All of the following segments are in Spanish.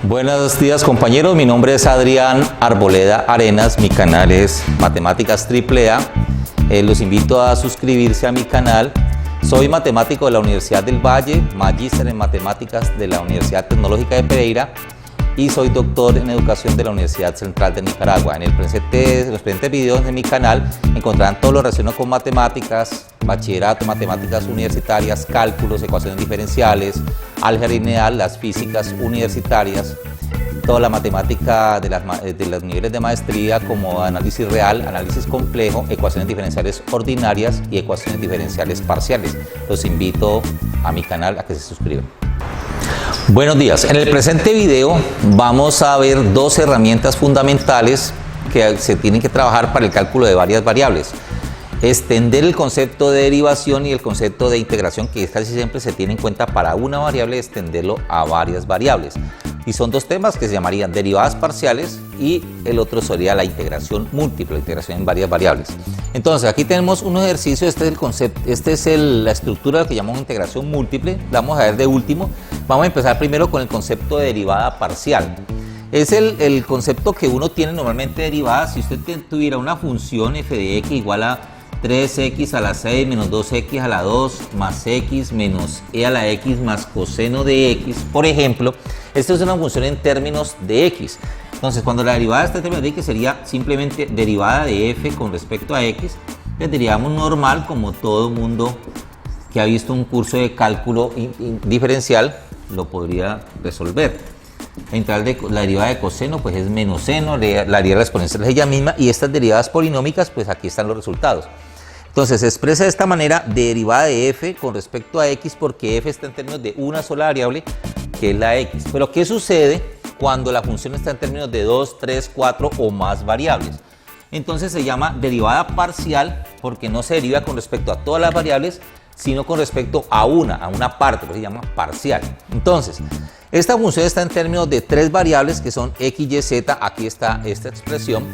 Buenos días compañeros, mi nombre es Adrián Arboleda Arenas, mi canal es Matemáticas AAA. Los invito a suscribirse a mi canal. Soy matemático de la Universidad del Valle, magíster en matemáticas de la Universidad Tecnológica de Pereira y soy doctor en educación de la Universidad Central de Nicaragua. En los presentes videos de mi canal encontrarán todo lo relacionado con matemáticas, bachillerato, matemáticas universitarias, cálculos, ecuaciones diferenciales, álgebra lineal, las físicas universitarias, toda la matemática de los niveles de maestría como análisis real, análisis complejo, ecuaciones diferenciales ordinarias y ecuaciones diferenciales parciales. Los invito a mi canal a que se suscriban. Buenos días, en el presente video vamos a ver dos herramientas fundamentales que se tienen que trabajar para el cálculo de varias variables. Extender el concepto de derivación y el concepto de integración, que casi siempre se tiene en cuenta para una variable, extenderlo a varias variables. Y son dos temas que se llamarían derivadas parciales y el otro sería la integración múltiple, integración en varias variables. Entonces aquí tenemos un ejercicio, este es el concepto, la estructura de lo que llamamos integración múltiple, la vamos a ver de último. Vamos a empezar primero con el concepto de derivada parcial. Es el concepto que uno tiene normalmente derivada. Si usted tuviera una función f de x igual a 3x a la 6 menos 2x a la 2 más x menos e a la x más coseno de x, por ejemplo, esta es una función en términos de x. Entonces, cuando la derivada está en términos de x sería simplemente derivada de f con respecto a x, le diríamos normal, como todo mundo que ha visto un curso de cálculo diferencial lo podría resolver. La integral de la derivada de coseno pues es menos seno, la derivada de la exponencial es ella misma y estas derivadas polinómicas pues aquí están los resultados. Entonces se expresa de esta manera derivada de f con respecto a x porque f está en términos de una sola variable que es la x. Pero ¿qué sucede cuando la función está en términos de 2, 3, 4 o más variables? Entonces se llama derivada parcial porque no se deriva con respecto a todas las variables sino con respecto a una parte, por eso se llama parcial. Entonces, esta función está en términos de tres variables que son x, y, z. Aquí está esta expresión.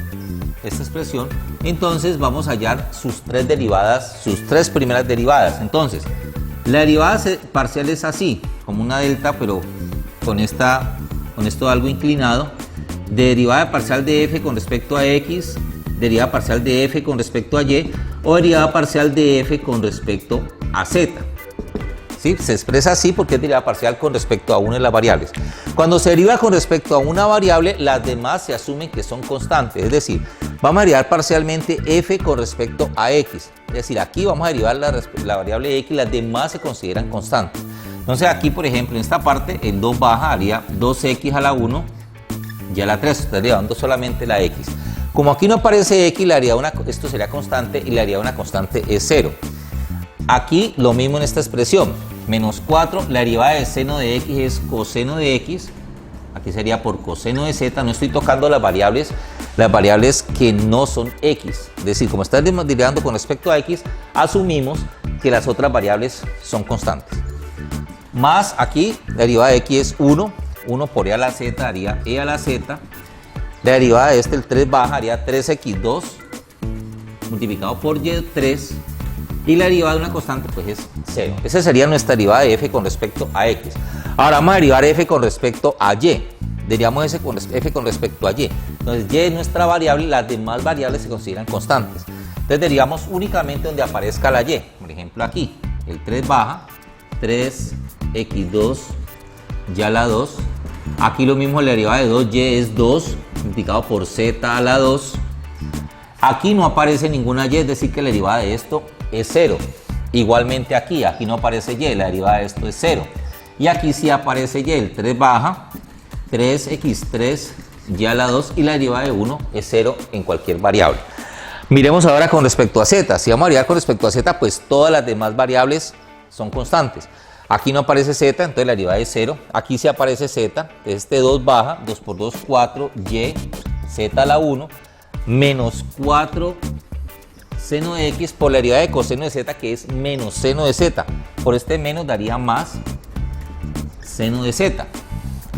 Entonces vamos a hallar sus tres derivadas, sus tres primeras derivadas. Entonces, la derivada parcial es así, como una delta, pero con esto algo inclinado. Derivada parcial de f con respecto a x, derivada parcial de f con respecto a y, o derivada parcial de f con respecto a z. ¿Sí? Se expresa así porque es derivada parcial con respecto a una de las variables. Cuando se deriva con respecto a una variable, las demás se asumen que son constantes. Es decir, vamos a derivar parcialmente f con respecto a x. Es decir, aquí vamos a derivar la variable x, las demás se consideran constantes. Entonces aquí, por ejemplo, en esta parte, el 2 baja, haría 2x a la 1 y a la 3. Está derivando solamente la x. Como aquí no aparece x, esto sería constante y la derivada de una constante es 0. Aquí lo mismo en esta expresión, menos 4, la derivada de seno de x es coseno de x, aquí sería por coseno de z, no estoy tocando las variables que no son x, es decir, como está derivando con respecto a x, asumimos que las otras variables son constantes. Más aquí, la derivada de x es 1 por e a la z haría e a la z, la derivada de el 3 baja haría 3x2 multiplicado por y3, y la derivada de una constante pues es 0. Esa sería nuestra derivada de f con respecto a x. Ahora vamos a derivar f con respecto a y. Derivamos f con respecto a y. Entonces y es nuestra variable, las demás variables se consideran constantes. Entonces derivamos únicamente donde aparezca la y. Por ejemplo aquí, el 3 baja, 3x2 y a la 2. Aquí lo mismo, la derivada de 2y es 2 multiplicado por z a la 2. Aquí no aparece ninguna y, es decir que la derivada de esto es 0. Igualmente aquí no aparece y, la derivada de esto es 0. Y aquí sí aparece y, el 3 baja, 3x3 y a la 2 y la derivada de 1 es 0 en cualquier variable. Miremos ahora con respecto a z. Si vamos a derivar con respecto a z, pues todas las demás variables son constantes. Aquí no aparece z, entonces la derivada es 0. Aquí sí aparece z, este 2 baja, 2 por 2, 4, y, z a la 1, menos 4 seno de x por la derivada de coseno de z, que es menos seno de z. Por este menos daría más seno de z.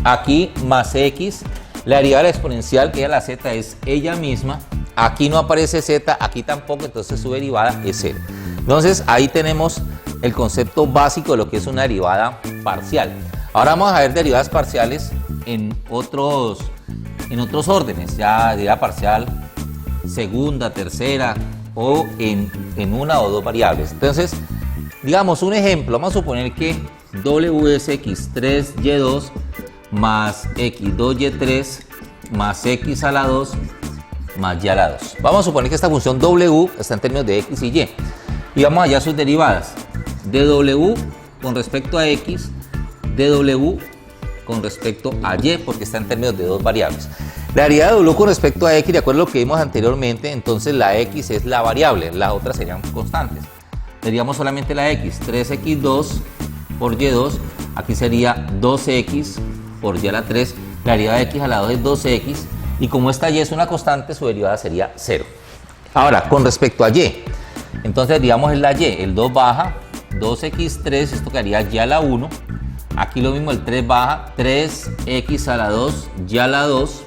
Aquí más x, la derivada de la exponencial, que es la z, es ella misma. Aquí no aparece z, aquí tampoco, entonces su derivada es 0. Entonces ahí tenemos el concepto básico de lo que es una derivada parcial. Ahora vamos a ver derivadas parciales en otros órdenes, ya derivada parcial segunda, tercera o en una o dos variables. Entonces, digamos un ejemplo, vamos a suponer que w es x3y2 más x2y3 más x a la 2 más y a la 2. Vamos a suponer que esta función w está en términos de x y y. Y vamos allá a sus derivadas. dw con respecto a x, dw con respecto a y, porque está en términos de dos variables. La derivada de w con respecto a x, de acuerdo a lo que vimos anteriormente, entonces la x es la variable, las otras serían constantes. Tendríamos solamente la x, 3x2 por y2, aquí sería 2x por y a la 3, la derivada de x a la 2 es 2x, y como esta y es una constante, su derivada sería 0. Ahora, con respecto a y, entonces digamos es la y, el 2 baja, 2x3, esto quedaría y a la 1, aquí lo mismo, el 3 baja, 3x a la 2, y a la 2,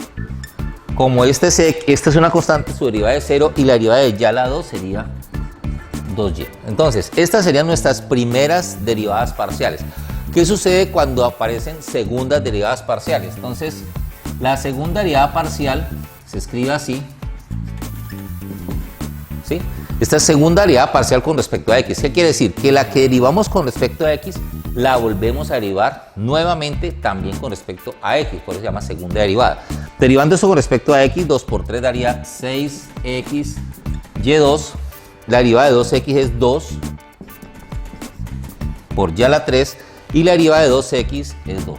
como esta es una constante, su derivada es 0, y la derivada de y a la 2 sería 2y. Entonces, estas serían nuestras primeras derivadas parciales. ¿Qué sucede cuando aparecen segundas derivadas parciales? Entonces, la segunda derivada parcial se escribe así, ¿sí? Esta es segunda derivada parcial con respecto a x. ¿Qué quiere decir? Que la que derivamos con respecto a x la volvemos a derivar nuevamente también con respecto a x, por eso se llama segunda derivada. Derivando eso con respecto a x, 2 por 3 daría 6x y2, la derivada de 2x es 2 por y a la 3 y la derivada de 2x es 2.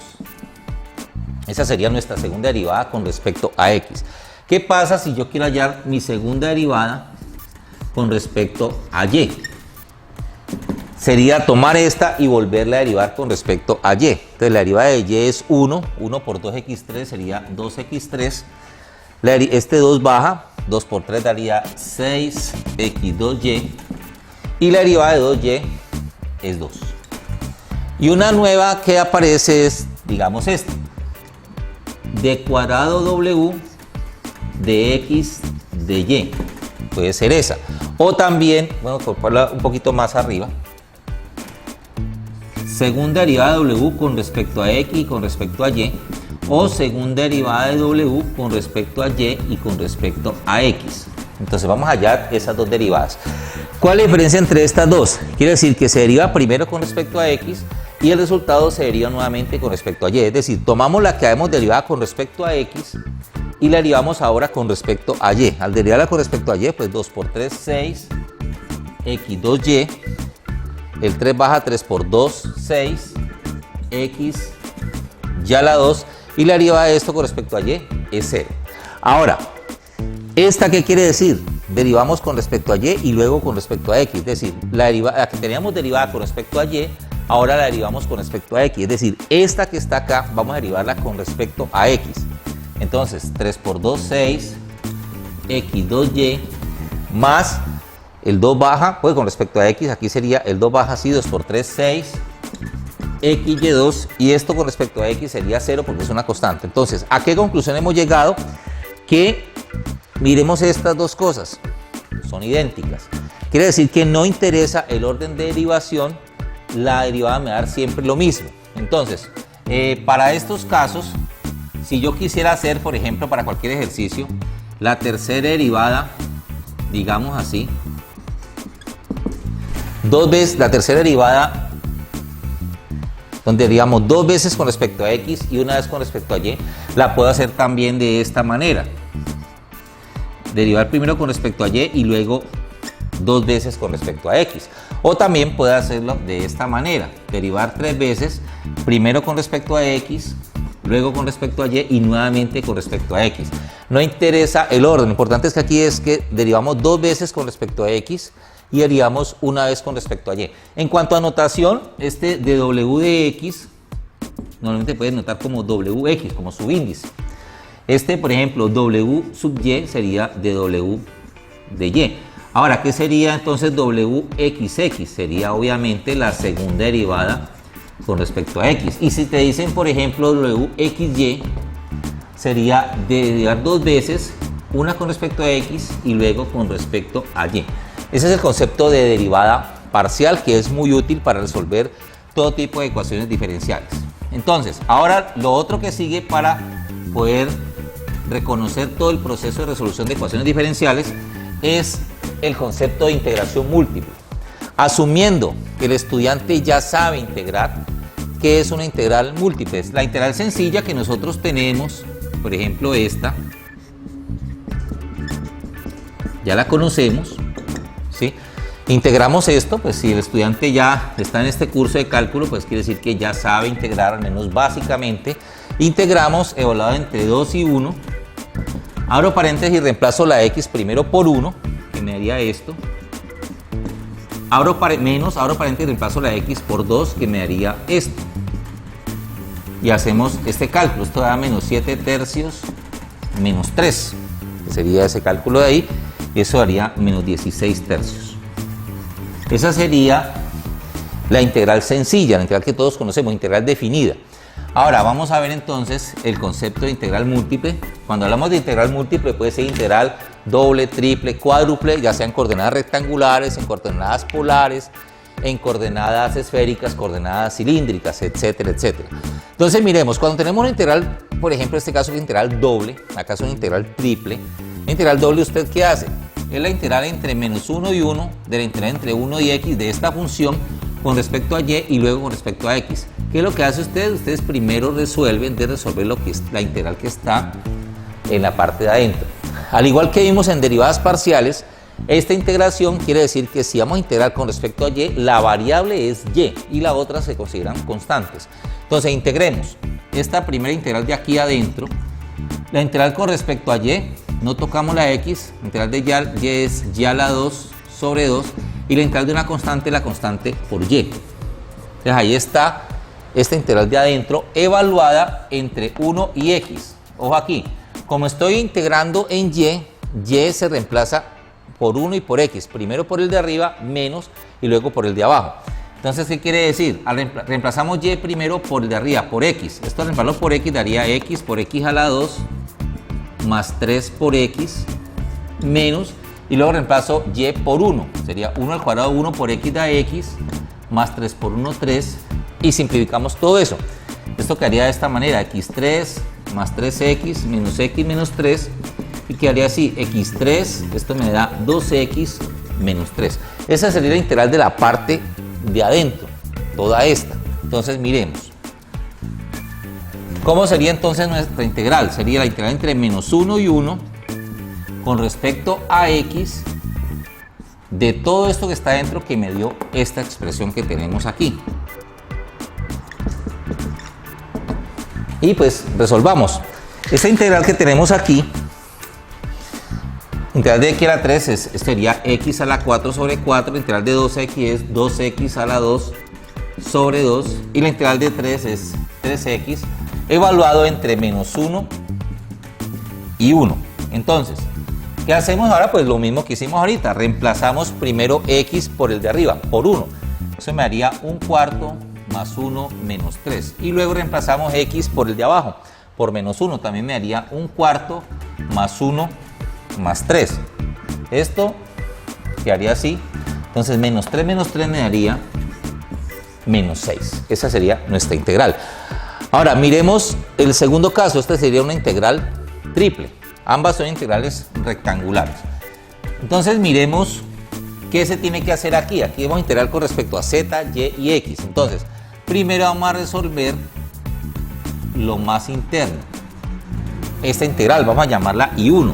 Esa sería nuestra segunda derivada con respecto a x. ¿Qué pasa si yo quiero hallar mi segunda derivada con respecto a y? Sería tomar esta y volverla a derivar con respecto a y. Entonces la derivada de y es 1 por 2x3 sería 2x3. Este 2 baja, 2 por 3 daría 6x2y. Y la derivada de 2y es 2. Y una nueva que aparece es, digamos, esta. D cuadrado w de x de y. Puede ser esa. O también, bueno, por ponerla un poquito más arriba, segunda derivada de w con respecto a x y con respecto a y, o segunda derivada de w con respecto a y y con respecto a x. Entonces vamos a hallar esas dos derivadas. ¿Cuál es la diferencia entre estas dos? Quiere decir que se deriva primero con respecto a x y el resultado se deriva nuevamente con respecto a y. Es decir, tomamos la que habíamos derivado con respecto a x y la derivamos ahora con respecto a y. Al derivarla con respecto a y, pues 2 por 3, 6, x2y. El 3 baja, 3 por 2, 6, x, y a la 2. Y la derivada de esto con respecto a y es 0. Ahora, ¿esta qué quiere decir? Derivamos con respecto a y y luego con respecto a x. Es decir, la que teníamos derivada con respecto a y, ahora la derivamos con respecto a x. Es decir, esta que está acá, vamos a derivarla con respecto a x. Entonces, 3 por 2, 6, x2y, más el 2 baja, pues con respecto a x, aquí sería el 2 baja así, 2 por 3, 6, xy2, y esto con respecto a x sería 0 porque es una constante. Entonces, ¿a qué conclusión hemos llegado? Que miremos estas dos cosas, son idénticas. Quiere decir que no interesa el orden de derivación, la derivada me va a dar siempre lo mismo. Entonces, para estos casos, si yo quisiera hacer, por ejemplo, para cualquier ejercicio, la tercera derivada, digamos así, dos veces la tercera derivada, donde derivamos dos veces con respecto a x y una vez con respecto a y, la puedo hacer también de esta manera. Derivar primero con respecto a y y luego dos veces con respecto a x. O también puedo hacerlo de esta manera. Derivar tres veces, primero con respecto a x, luego con respecto a y y nuevamente con respecto a x. No interesa el orden, lo importante es que aquí es que derivamos dos veces con respecto a x y derivamos una vez con respecto a y. En cuanto a notación, este de w de x, normalmente puedes notar como wx, como subíndice. Este, por ejemplo, w sub y sería de w de y. Ahora, ¿qué sería entonces wxx? Sería obviamente la segunda derivada con respecto a x. Y si te dicen, por ejemplo, wxy, sería de derivar dos veces, una con respecto a x y luego con respecto a y. Ese es el concepto de derivada parcial, que es muy útil para resolver todo tipo de ecuaciones diferenciales. Entonces, ahora lo otro que sigue para poder reconocer todo el proceso de resolución de ecuaciones diferenciales es el concepto de integración múltiple. Asumiendo que el estudiante ya sabe integrar, ¿qué es una integral múltiple? Es la integral sencilla que nosotros tenemos, por ejemplo esta, ya la conocemos, ¿sí? Integramos esto, pues si el estudiante ya está en este curso de cálculo, pues quiere decir que ya sabe integrar, al menos básicamente. Integramos evaluado entre 2 y 1. Abro paréntesis y reemplazo la x primero por 1, que me daría esto. Abro paréntesis y reemplazo la x por 2, que me daría esto. Y hacemos este cálculo. Esto da menos 7 tercios menos 3, que sería ese cálculo de ahí. Y eso daría menos 16 tercios. Esa sería la integral sencilla, la integral que todos conocemos, integral definida. Ahora vamos a ver entonces el concepto de integral múltiple. Cuando hablamos de integral múltiple puede ser integral doble, triple, cuádruple, ya sea en coordenadas rectangulares, en coordenadas polares, en coordenadas esféricas, coordenadas cilíndricas, etcétera, etcétera. Entonces miremos, cuando tenemos una integral, por ejemplo en este caso es integral doble, acá es una integral triple. La integral doble, ¿usted qué hace? Es la integral entre menos 1 y 1 de la integral entre 1 y x de esta función con respecto a y y luego con respecto a x. ¿Qué es lo que hace ustedes? Ustedes primero resuelven de resolver lo que es la integral que está en la parte de adentro. Al igual que vimos en derivadas parciales, esta integración quiere decir que si vamos a integrar con respecto a y, la variable es y la otra se consideran constantes. Entonces integremos esta primera integral de aquí adentro, la integral con respecto a y, no tocamos la x, la integral de y es y a la 2 sobre 2 y la integral de una constante, la constante por y. Entonces ahí está esta integral de adentro evaluada entre 1 y x. Ojo aquí, como estoy integrando en y se reemplaza por 1 y por x, primero por el de arriba menos y luego por el de abajo. Entonces, ¿qué quiere decir? Reemplazamos y primero por el de arriba, por x. Esto reemplazarlo por x daría x por x a la 2 más 3 por x menos, y luego reemplazo y por 1, sería 1 al cuadrado 1 por x da x, más 3 por 1, 3, y simplificamos todo eso. Esto quedaría de esta manera, x3 más 3x menos x menos 3, y quedaría así, x3, esto me da 2x menos 3. Esa sería la integral de la parte de adentro, toda esta. Entonces miremos. ¿Cómo sería entonces nuestra integral? Sería la integral entre menos 1 y 1 con respecto a x de todo esto que está dentro que me dio esta expresión que tenemos aquí. Y pues resolvamos. Esta integral que tenemos aquí, integral de x a la 3 sería x a la 4 sobre 4, la integral de 2x es 2x a la 2 sobre 2 y la integral de 3 es 3x evaluado entre menos 1 y 1. Entonces, ¿qué hacemos ahora? Pues lo mismo que hicimos ahorita, reemplazamos primero x por el de arriba, por 1. Eso me daría un cuarto más 1 menos 3. Y luego reemplazamos x por el de abajo, por menos 1. También me daría un cuarto más 1 más 3. Esto quedaría así. Entonces menos 3 me daría menos 6. Esa sería nuestra integral. Ahora miremos el segundo caso. Esta sería una integral triple. Ambas son integrales rectangulares. Entonces miremos qué se tiene que hacer aquí. Aquí vamos a integrar con respecto a z, y y x. Entonces primero vamos a resolver lo más interno. Esta integral vamos a llamarla I1.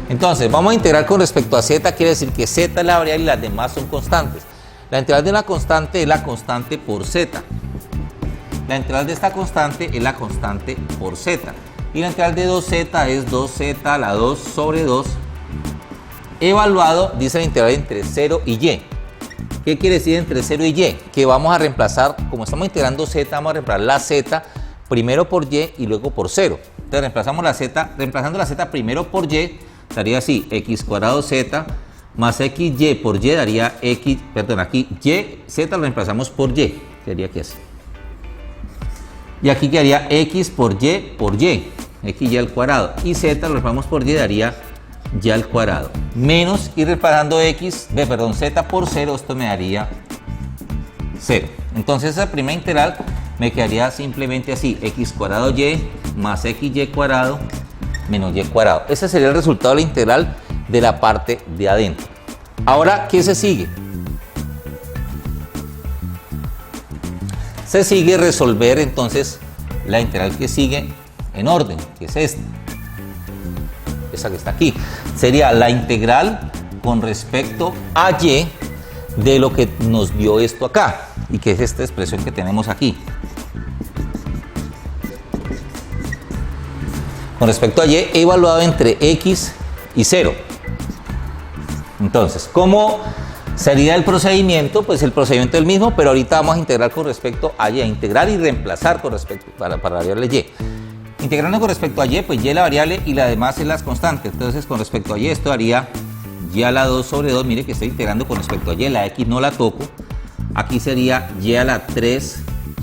Entonces vamos a integrar con respecto a z, quiere decir que z es la variable y las demás son constantes. La integral de una constante es la constante por z. La integral de esta constante es la constante por z. Y la integral de 2z es 2z a la 2 sobre 2. Evaluado, dice la integral entre 0 y y. ¿Qué quiere decir entre 0 y y? Que vamos a reemplazar, como estamos integrando z, vamos a reemplazar la z primero por y y luego por 0. Entonces reemplazamos la z, reemplazando la z primero por y, daría así, x cuadrado z más xy por y daría aquí y, z lo reemplazamos por y, quedaría aquí así. Y aquí quedaría x por y, xy al cuadrado, y z lo reemplazamos por y, daría y al cuadrado. Menos, y reemplazando z por 0, esto me daría 0. Entonces esa primera integral me quedaría simplemente así, x cuadrado y más xy cuadrado menos y cuadrado. Ese sería el resultado de la integral de la parte de adentro. Ahora, ¿qué se sigue? Se sigue resolver entonces la integral que sigue en orden, que es esta. Esa que está aquí. Sería la integral con respecto a y de lo que nos dio esto acá, y que es esta expresión que tenemos aquí. Con respecto a y evaluado entre x y 0. Entonces, ¿cómo sería el procedimiento? Pues el procedimiento es el mismo, pero ahorita vamos a integrar con respecto a y, a integrar y reemplazar con respecto para la variable y. Integrando con respecto a y, pues y es la variable y la demás es las constantes. Entonces, con respecto a y, esto haría y a la 2 sobre 2. Mire que estoy integrando con respecto a y, la x no la toco. Aquí sería y a la 3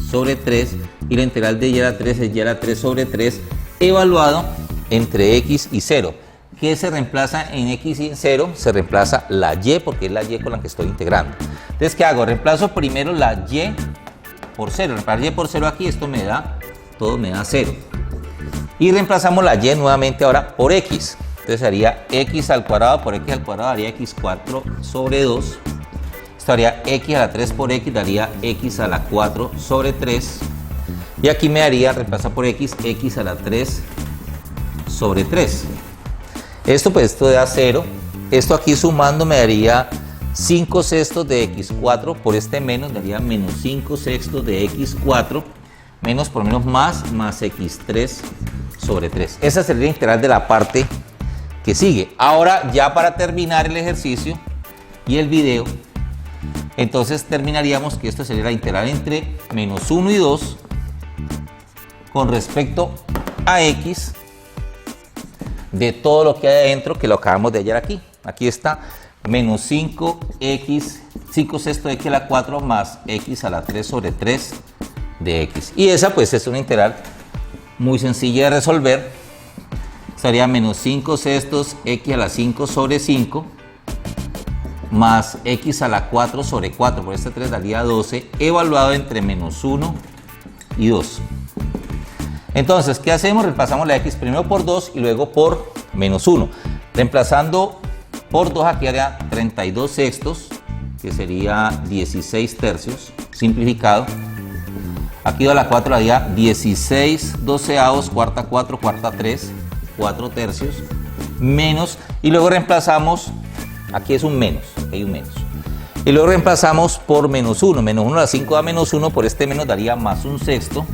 sobre 3 y la integral de y a la 3 es y a la 3 sobre 3 evaluado entre x y 0. ¿Qué se reemplaza en x y en 0? Se reemplaza la y, porque es la y con la que estoy integrando. Entonces, ¿qué hago? Reemplazo primero la y por 0. Reemplazar y por 0 aquí, esto me da, todo me da 0. Y reemplazamos la y nuevamente ahora por x. Entonces haría x al cuadrado por x al cuadrado daría x4 sobre 2. Esto haría x a la 3 por x, daría x a la 4 sobre 3. Y aquí me daría, reemplazar por x, x a la 3 sobre 3. Esto pues esto da 0. Esto aquí sumando me daría 5 sextos de x4 por este menos, daría menos 5 sextos de x4. Menos por menos más x3 sobre 3. Esa sería la integral de la parte que sigue. Ahora, ya para terminar el ejercicio y el video, entonces terminaríamos que esto sería la integral entre menos 1 y 2 con respecto a x de todo lo que hay adentro, que lo acabamos de hallar aquí. Aquí está menos 5x, 5 sexto de x a la 4 más x a la 3 sobre 3 de x. Y esa pues es una integral muy sencilla de resolver. Sería menos 5 sextos x a la 5 sobre 5 más x a la 4 sobre 4, por este 3 daría 12, evaluado entre menos 1 y 2. Entonces, ¿qué hacemos? Reemplazamos la x primero por 2 y luego por menos 1. Reemplazando por 2 aquí haría 32 sextos, que sería 16 tercios, simplificado. Aquí a la 4 daría 16 doceavos, cuarta 4, cuarta 3, 4 tercios, menos, y luego reemplazamos, aquí es un menos, hay un menos. Y luego reemplazamos por menos 1, menos 1 a la 5 da menos 1, por este menos daría más un sexto,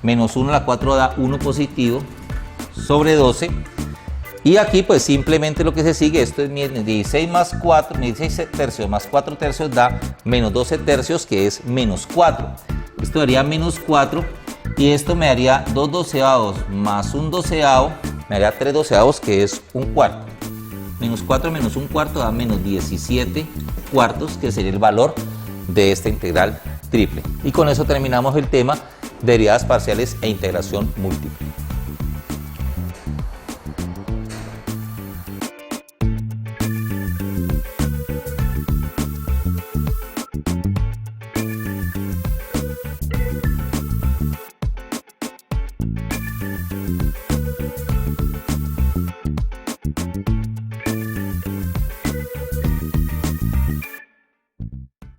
menos 1 a la 4 da 1 positivo, sobre 12, y aquí pues simplemente lo que se sigue, esto es 16 más 4, 16 tercios más 4 tercios da menos 12 tercios, que es menos 4. Esto daría menos 4 y esto me daría 2 doceavos más un doceavo, me daría 3 doceavos, que es un cuarto. Menos 4 menos un cuarto da menos 17 cuartos, que sería el valor de esta integral triple. Y con eso terminamos el tema de derivadas parciales e integración múltiple.